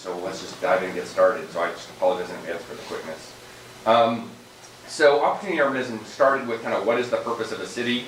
So let's just dive in and get started. So I just apologize in advance for the quickness. So opportunity urbanism started with kind of what is the purpose of a city.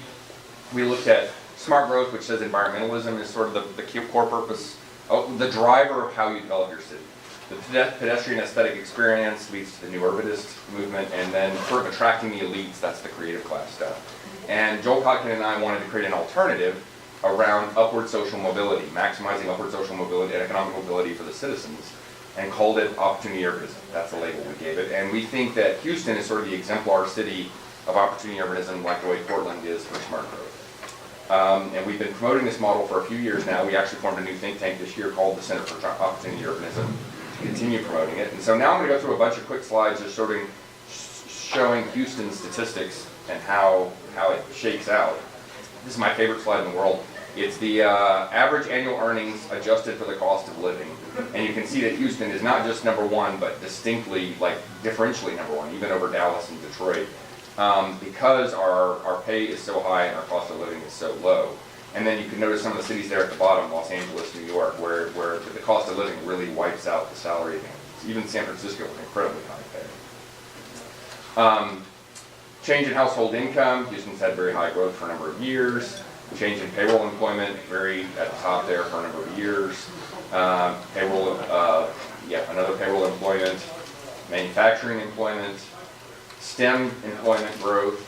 We looked at smart growth, which says environmentalism is sort of the core purpose, the driver of how you develop your city. The pedestrian aesthetic experience leads to the new urbanist movement, and then sort of attracting the elites, that's the creative class stuff. And Joel Kotkin and I wanted to create an alternative around upward social mobility, maximizing upward social mobility and economic mobility for the citizens, and called it opportunity urbanism. That's the label we gave it. And we think that Houston is sort of the exemplar city of opportunity urbanism, like the way Portland is for smart growth. And we've been promoting this model for a few years now. We actually formed a new think tank this year called the Center for Opportunity Urbanism to continue promoting it. And so now I'm going to go through a bunch of quick slides just sort of showing Houston's statistics and how it shakes out. This is my favorite slide in the world. It's the average annual earnings adjusted for the cost of living. And you can see that Houston is not just number one, but distinctly, like differentially number one, even over Dallas and Detroit, because our pay is so high and our cost of living is so low. And then you can notice some of the cities there at the bottom, Los Angeles, New York, where the cost of living really wipes out the salary advantages. Even San Francisco with incredibly high pay. Change in household income. Houston's had very high growth for a number of years. Change in payroll employment, very at the top there for a number of years. Another payroll employment. Manufacturing employment. STEM employment growth.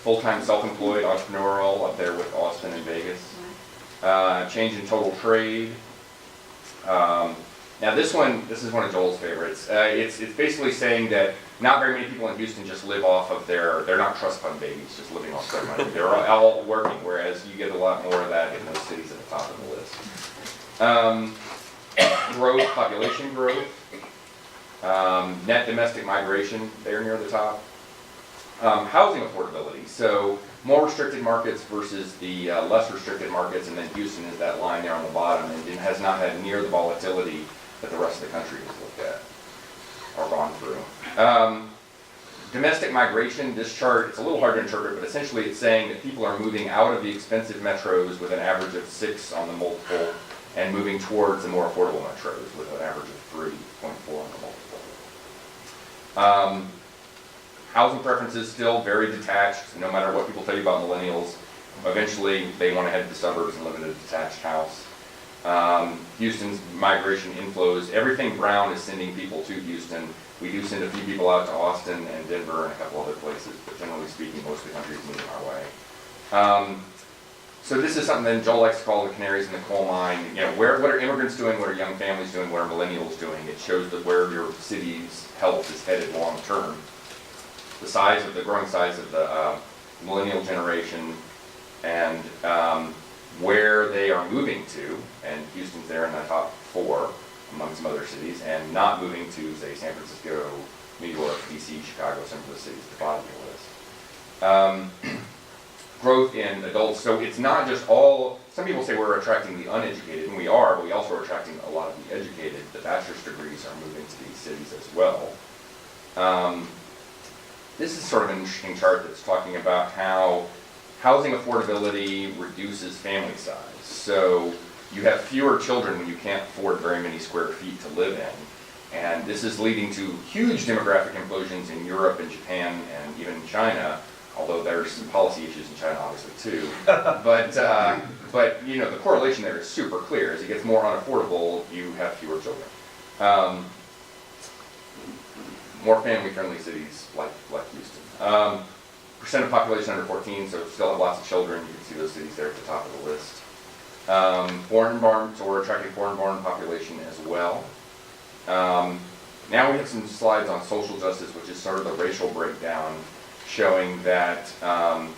Full-time self-employed, entrepreneurial, up there with Austin and Vegas. Change in total trade. Now this is one of Joel's favorites. It's basically saying that not very many people in Houston just live off of they're not trust fund babies just living off their money. They're all working, whereas you get a lot more of that in those cities at the top of the list. Growth, population growth. Net domestic migration, they're near the top. Housing affordability, so more restricted markets versus the less restricted markets, and then Houston is that line there on the bottom, and it has not had near the volatility that the rest of the country has looked at or gone through. Domestic migration, this chart, it's a little hard to interpret, but essentially it's saying that people are moving out of the expensive metros with an average of 6 on the multiple and moving towards the more affordable metros with an average of 3.4 on the multiple. Housing preferences still very detached, no matter what people tell you about millennials. Eventually, they want to head to the suburbs and live in a detached house. Houston's migration inflows, everything brown is sending people to Houston. We do send a few people out to Austin and Denver and a couple other places, but generally speaking, most of the country is moving our way. So this is something that Joel likes to call the canaries in the coal mine. You know, what are immigrants doing? What are young families doing? What are millennials doing? It shows that where your city's health is headed long term. The growing size of the millennial generation, and where they are moving to, and Houston's there in the top 4 among some other cities, and not moving to, say, San Francisco, New York, DC, Chicago, some of the cities at the bottom of the list. Growth in adults, so it's not just all, some people say we're attracting the uneducated, and we are, but we also are attracting a lot of the educated. The bachelor's degrees are moving to these cities as well. This is sort of an interesting chart that's talking about how housing affordability reduces family size. So you have fewer children when you can't afford very many square feet to live in. And this is leading to huge demographic implosions in Europe and Japan and even China, although there's some policy issues in China obviously too. But you know, the correlation there is super clear. As it gets more unaffordable, you have fewer children. More family-friendly cities like Houston. Percent of population under 14, so still have lots of children. You can see those cities there at the top of the list. Foreign-born, so we're attracting foreign-born population as well. Now we have some slides on social justice, which is sort of the racial breakdown, showing that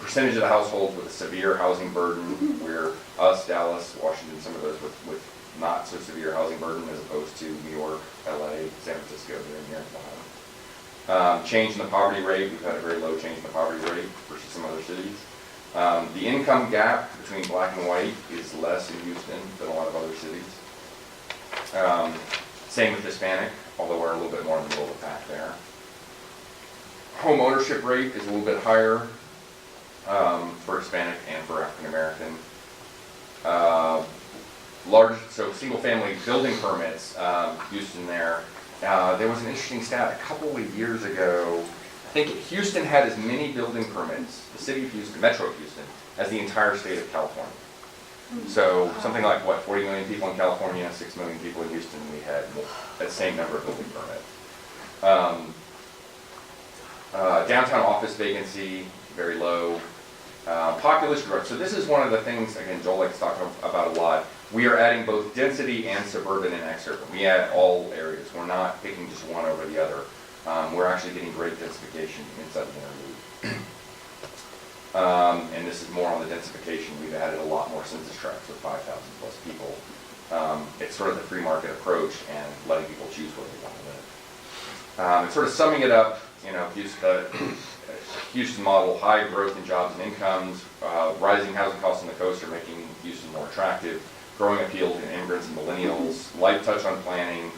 percentage of the households with a severe housing burden, where us, Dallas, Washington, some of those with not so severe housing burden, as opposed to New York, LA, San Francisco, they're near the bottom. Change in the poverty rate, we've had a very low change in the poverty rate versus some other cities. The income gap between black and white is less in Houston than a lot of other cities. Same with Hispanic, although we're a little bit more in the middle of the pack there. Home ownership rate is a little bit higher for Hispanic and for African American. So single-family building permits, Houston there. There was an interesting stat a couple of years ago. I think Houston had as many building permits, the city of Houston, Metro Houston, as the entire state of California. So something like, 40 million people in California, 6 million people in Houston, we had that same number of building permits. Downtown office vacancy, very low. Population growth. So this is one of the things, again, Joel likes to talk about a lot. We are adding both density and suburban and exurban. We add all areas. We're not picking just one over the other. We're actually getting great densification inside the inner loop. And this is more on the densification. We've added a lot more census tracts with 5,000 plus people. It's sort of the free market approach and letting people choose where they want to live. And sort of summing it up, Houston model, high growth in jobs and incomes, rising housing costs on the coast are making Houston more attractive, growing appeal to immigrants and millennials, light touch on planning,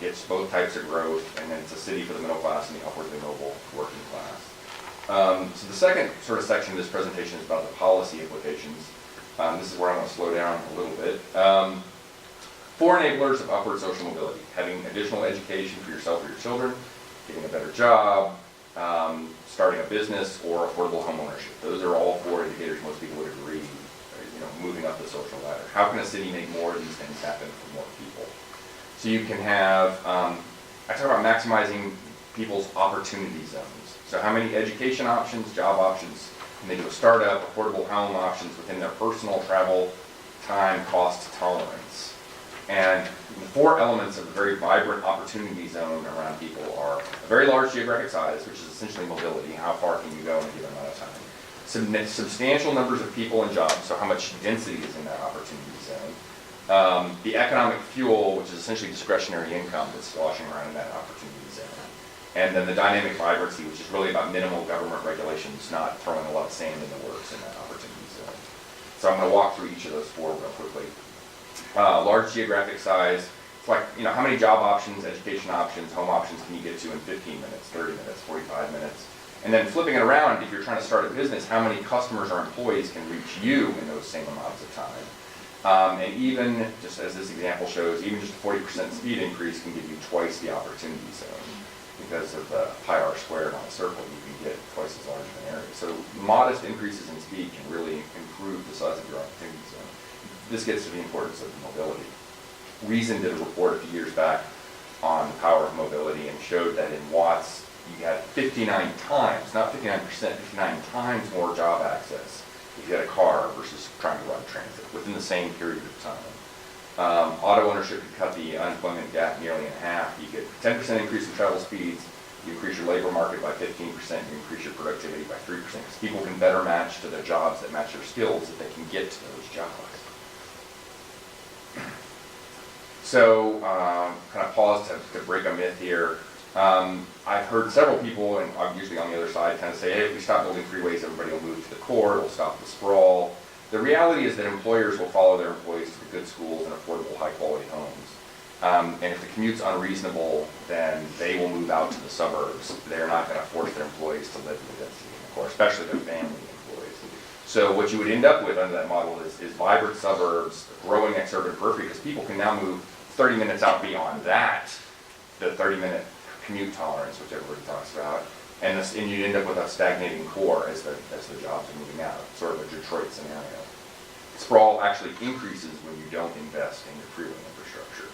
gets both types of growth, and then it's a city for the middle class and the upwardly mobile working class. So the second sort of section of this presentation is about the policy implications. This is where I want to slow down a little bit. 4 enablers of upward social mobility: having additional education for yourself or your children, getting a better job, starting a business, or affordable home ownership. Those are all 4 indicators most people would agree, moving up the social ladder. How can a city make more of these things happen for more people? So you can have, I talk about maximizing people's opportunity zones. So how many education options, job options can they do a startup, affordable home options within their personal travel, time, cost tolerance. And the 4 elements of a very vibrant opportunity zone around people are a very large geographic size, which is essentially mobility. How far can you go in a given amount of time? Substantial numbers of people and jobs, so how much density is in that opportunity zone. The economic fuel, which is essentially discretionary income that's sloshing around in that opportunity zone. And then the dynamic vibrancy, which is really about minimal government regulations, not throwing a lot of sand in the works in that opportunity zone. So I'm going to walk through each of those 4 real quickly. Large geographic size, it's like, how many job options, education options, home options can you get to in 15 minutes, 30 minutes, 45 minutes? And then flipping it around, if you're trying to start a business, how many customers or employees can reach you in those same amounts of time? And even, just as this example shows, even just a 40% speed increase can give you twice the opportunity zone. Because of the pi r squared on a circle, you can get twice as large of an area. So modest increases in speed can really improve the size of your opportunity zone. This gets to the importance of mobility. Reason did a report a few years back on the power of mobility and showed that in Watts, you had 59 times, not 59%, 59 times more job access if you had a car versus trying to run transit within the same period of time. Auto ownership could cut the unemployment gap nearly in half. You get 10% increase in travel speeds, you increase your labor market by 15%, you increase your productivity by 3%, because people can better match to the jobs that match their skills that they can get to those jobs. So, kind of pause to break a myth here. I've heard several people, and I'm usually on the other side, kind of say, hey, if we stop building freeways, everybody will move to the core, it'll stop the sprawl. The reality is that employers will follow their employees to the good schools and affordable, high-quality homes. And if the commute's unreasonable, then they will move out to the suburbs. They're not going to force their employees to live in the density in the core, especially their family employees. So what you would end up with under that model is vibrant suburbs, growing exurban periphery, because people can now move 30 minutes out beyond that, the 30-minute commute tolerance, which everybody talks about, and you end up with a stagnating core as the jobs are moving out, sort of a Detroit scenario. Sprawl actually increases when you don't invest in your freeway infrastructure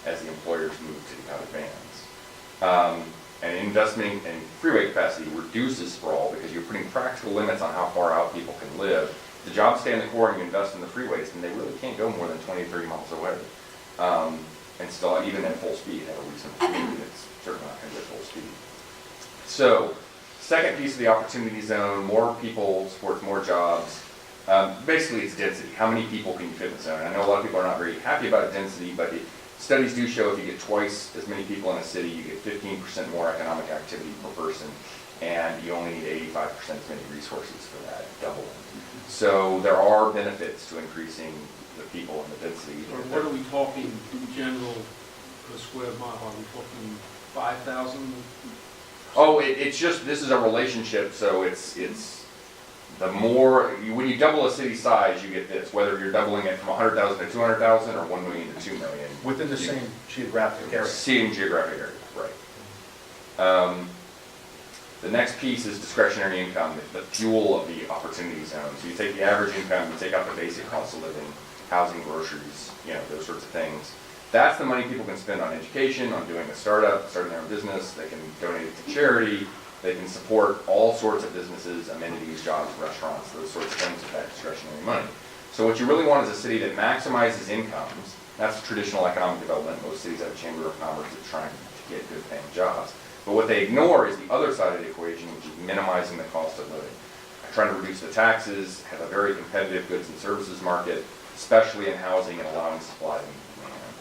as the employers move to the outer bands. And investment in freeway capacity reduces sprawl because you're putting practical limits on how far out people can live. If the jobs stay in the core and you invest in the freeways, then they really can't go more than 20 or 30 miles away. And still, even at full speed, at a reasonable speed, it's certainly not going to get full speed. So, second piece of the opportunity zone, more people supports more jobs. Basically, it's density. How many people can you fit in the zone? I know a lot of people are not very happy about density, but studies do show if you get twice as many people in a city, you get 15% more economic activity per person, and you only need 85% as many resources for that, doubling. So there are benefits to increasing the people and the density. What are we talking in general per square mile? Are we talking 5,000? Oh, it's just, this is a relationship, so it's the more, when you double a city size, you get this, whether you're doubling it from 100,000 to 200,000 or 1 million to 2 million. Within the same geographic area. Same geographic area, right. The next piece is discretionary income, the fuel of the opportunity zone. So you take the average income, you take out the basic cost of living, housing, groceries, those sorts of things. That's the money people can spend on education, on doing a startup, starting their own business. They can donate it to charity. They can support all sorts of businesses, amenities, jobs, restaurants, those sorts of things with that discretionary money. So what you really want is a city that maximizes incomes. That's traditional economic development. Most cities have a chamber of commerce that's trying to get good paying jobs. But what they ignore is the other side of the equation, which is minimizing the cost of living. Trying to reduce the taxes, have a very competitive goods and services market, especially in housing and allowing supply and demand.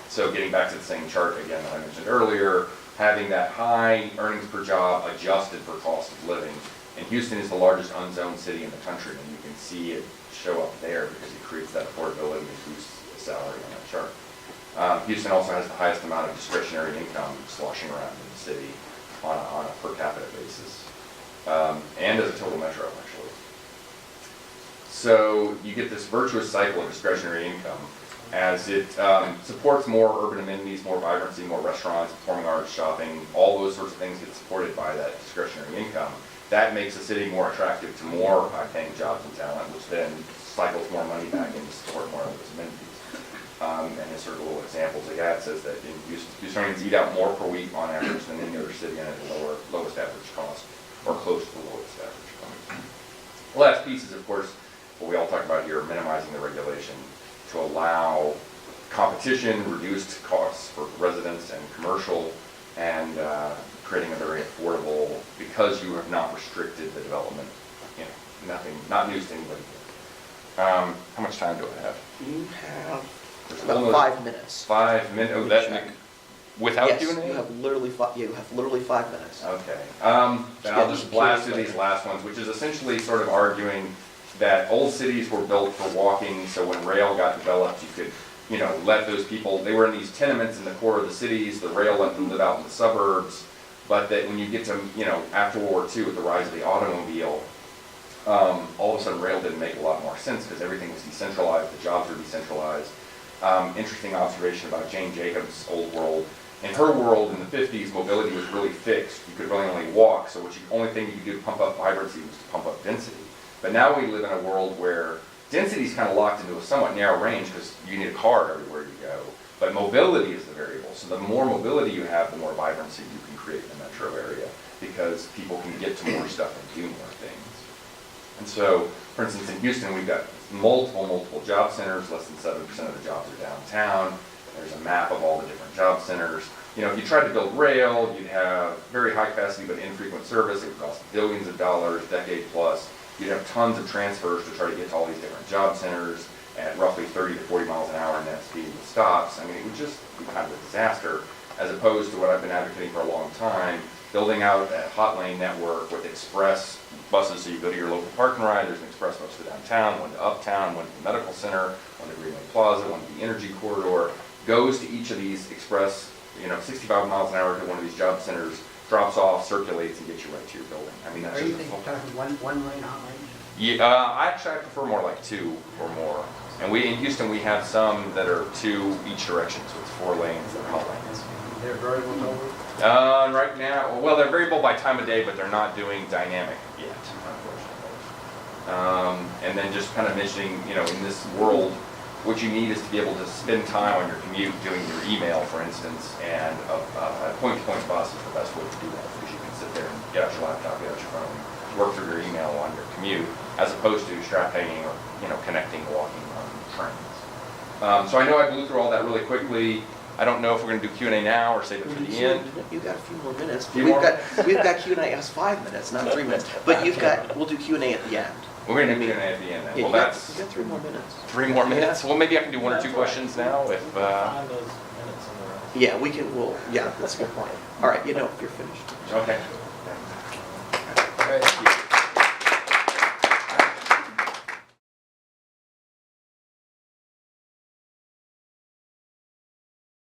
So getting back to the same chart again that I mentioned earlier, having that high earnings per job adjusted for cost of living. And Houston is the largest unzoned city in the country, and you can see it show up there because it creates that affordability and boosts the salary on that chart. Houston also has the highest amount of discretionary income sloshing around in the city on a per capita basis, and as a total metro, actually. So you get this virtuous cycle of discretionary income as it supports more urban amenities, more vibrancy, more restaurants, performing arts, shopping, all those sorts of things get supported by that discretionary income. That makes the city more attractive to more high-paying jobs and talent, which then cycles more money back in to support more of those amenities. And as sort of little examples, the Gattis says that in Houstonians eat out more per week on average than any other city and at the lowest average cost, or close to the lowest average cost. The last piece is, of course, what we all talk about here, minimizing the regulation to allow competition, reduced costs for residents and commercial, and creating a very affordable, because you have not restricted the development, not news to anybody. How much time do I have? You have There's about 5 minutes. 5 minutes. Oh, that without Yes, Q&A? you have literally 5 minutes. Okay. Then I'll just blast through these last ones, which is essentially sort of arguing that old cities were built for walking, so when rail got developed, you could, let those people, they were in these tenements in the core of the cities, the rail let them live out in the suburbs, but that when you get to, after World War II, with the rise of the automobile, all of a sudden rail didn't make a lot more sense because everything was decentralized, the jobs were decentralized. Interesting observation about Jane Jacobs' old world. In her world, in the 50s, mobility was really fixed. You could really only walk, so only thing you could do to pump up vibrancy was to pump up density. But now we live in a world where density is kind of locked into a somewhat narrow range because you need a car everywhere you go. But mobility is the variable. So the more mobility you have, the more vibrancy you can create in the metro area because people can get to more stuff and do more things. And so, for instance, in Houston, we've got multiple job centers. Less than 7% of the jobs are downtown. There's a map of all the different job centers. If you tried to build rail, you'd have very high capacity but infrequent service. It would cost billions of dollars, decade plus. You'd have tons of transfers to try to get to all these different job centers at roughly 30 to 40 miles an hour net speed with stops. I mean, it would just be kind of a disaster, as opposed to what I've been advocating for a long time, building out a hot lane network with express buses. So you go to your local park and ride, there's an express bus to downtown, one to uptown, one to the medical center, one to Greenway Plaza, one to the energy corridor, goes to each of these express, 65 miles an hour to one of these job centers, drops off, circulates, and gets you right to your building. I mean, that's Are you just talking one lane, hot lane? Yeah, I prefer more like 2 or more. And in Houston, we have some that are 2 each direction, so it's 4 lanes that are hot lanes. They're variable over? Right now, well, they're variable by time of day, but they're not doing dynamic yet, unfortunately. And then just kind of mentioning, in this world, what you need is to be able to spend time on your commute doing your email, for instance, and a point-to-point bus is the best way to do that, because you can sit there and get out your laptop, get out your phone, work through your email on your commute, as opposed to strap hanging or connecting, walking on trains. So I know I blew through all that really quickly. I don't know if we're going to do Q&A now or save it for the end. You've got a few more minutes. Few more? We've got Q&A as 5 minutes, not 3 minutes. But we'll do Q&A at the end. We're going to do Q&A at the end then. Yeah, Well, you got 3 more minutes. 3 more minutes? Well, maybe I can do 1 or 2 questions now if... Find those minutes in the rest. Yeah, we can, yeah, that's a good point. All right, if you're finished. Okay. All right.